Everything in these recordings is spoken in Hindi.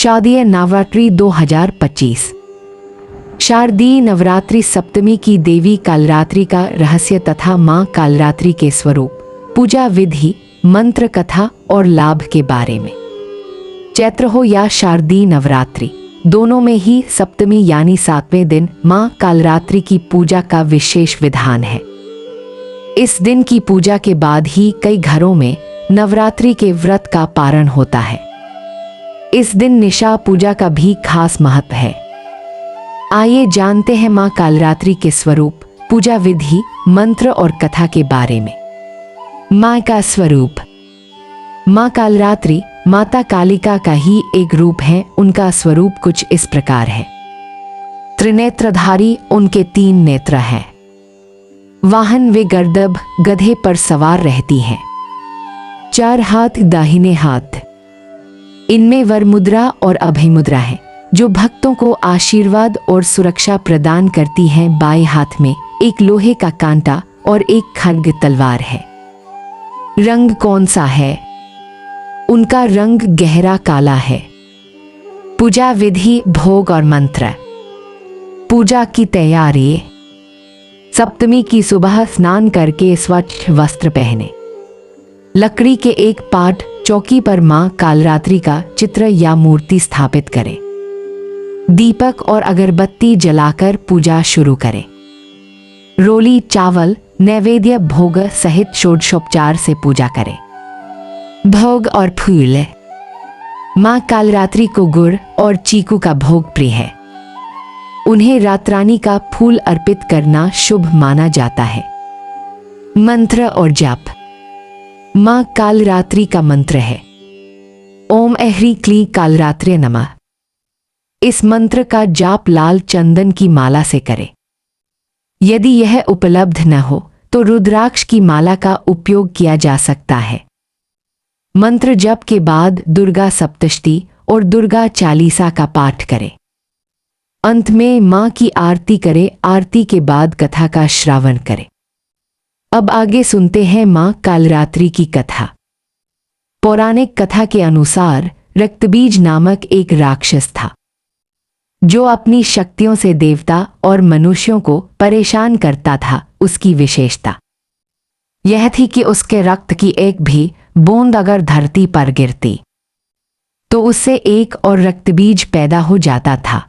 शारदीय नवरात्रि 2025। शारदीय नवरात्रि सप्तमी की देवी कालरात्रि का रहस्य तथा मां कालरात्रि के स्वरूप, पूजा विधि, मंत्र कथा और लाभ के बारे में। चैत्र हो या शारदीय नवरात्रि, दोनों में ही सप्तमी यानी 7वें दिन मां कालरात्रि की पूजा का विशेष विधान है। इस दिन की पूजा के बाद ही कई घरों में नवरात्रि के व्रत का पारण होता है। इस दिन निशा पूजा का भी खास महत्व है। आइए जानते हैं मां कालरात्रि के स्वरूप, पूजा विधि, मंत्र और कथा के बारे में। मां का स्वरूप। मां कालरात्रि माता कालिका का ही एक रूप है। उनका स्वरूप कुछ इस प्रकार है। त्रिनेत्रधारी, उनके 3 नेत्र हैं। वाहन वे गर्दभ गधे पर सवार रहती हैं। 4 हाथ दाहिने हाथ। इनमें वर मुद्रा और अभय मुद्रा है, जो भक्तों को आशीर्वाद और सुरक्षा प्रदान करती है। बाएं हाथ में एक लोहे का कांटा और एक खड्ग तलवार है। रंग कौन सा है? उनका रंग गहरा काला है। पूजा विधि, भोग और मंत्र। पूजा की तैयारी। सप्तमी की सुबह स्नान करके स्वच्छ वस्त्र पहने। लकड़ी के एक पाट चौकी पर मां कालरात्रि का चित्र या मूर्ति स्थापित करें। दीपक और अगरबत्ती जलाकर पूजा शुरू करें। रोली, चावल, नैवेद्य, भोग सहित षोडशोपचार से पूजा करें। भोग और फूल। मां कालरात्रि को गुड़ और चीकू का भोग प्रिय है। उन्हें रातरानी का फूल अर्पित करना शुभ माना जाता है। मंत्र और जाप। मां कालरात्रि का मंत्र है ओम ऐह्री क्लीं कालरात्रे नमः। इस मंत्र का जाप लाल चंदन की माला से करें। यदि यह उपलब्ध न हो तो रुद्राक्ष की माला का उपयोग किया जा सकता है। मंत्र जप के बाद दुर्गा सप्तशती और दुर्गा चालीसा का पाठ करें। अंत में मां की आरती करें। आरती के बाद कथा का श्रवण करें। अब आगे सुनते हैं मां कालरात्रि की कथा। पौराणिक कथा के अनुसार रक्तबीज नामक एक राक्षस था, जो अपनी शक्तियों से देवता और मनुष्यों को परेशान करता था। उसकी विशेषता यह थी कि उसके रक्त की एक भी बूंद अगर धरती पर गिरती तो उससे एक और रक्तबीज पैदा हो जाता था।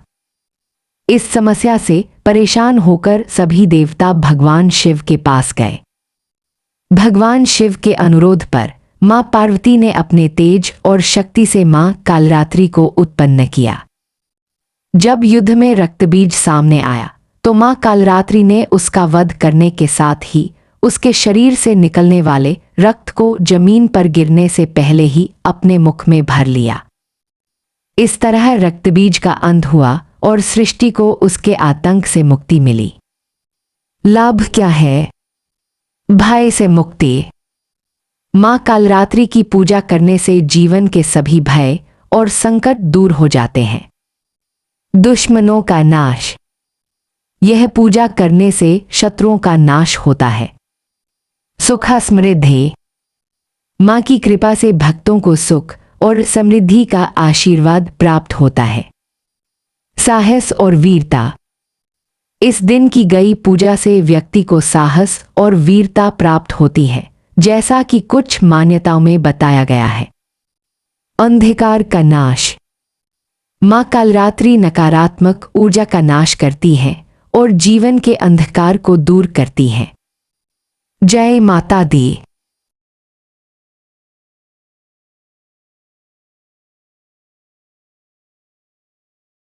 इस समस्या से परेशान होकर सभी देवता भगवान शिव के पास गए। भगवान शिव के अनुरोध पर मां पार्वती ने अपने तेज और शक्ति से मां कालरात्रि को उत्पन्न किया। जब युद्ध में रक्तबीज सामने आया तो मां कालरात्रि ने उसका वध करने के साथ ही उसके शरीर से निकलने वाले रक्त को जमीन पर गिरने से पहले ही अपने मुख में भर लिया। इस तरह रक्तबीज का अंत हुआ और सृष्टि को उसके आतंक से मुक्ति मिली। लाभ क्या है? भय से मुक्ति। मां कालरात्रि की पूजा करने से जीवन के सभी भय और संकट दूर हो जाते हैं। दुश्मनों का नाश। यह पूजा करने से शत्रुओं का नाश होता है। सुख समृद्धि। मां की कृपा से भक्तों को सुख और समृद्धि का आशीर्वाद प्राप्त होता है। साहस और वीरता। इस दिन की गई पूजा से व्यक्ति को साहस और वीरता प्राप्त होती है, जैसा कि कुछ मान्यताओं में बताया गया है। अंधकार का नाश। मां कालरात्रि नकारात्मक ऊर्जा का नाश करती है और जीवन के अंधकार को दूर करती है। जय माता दी।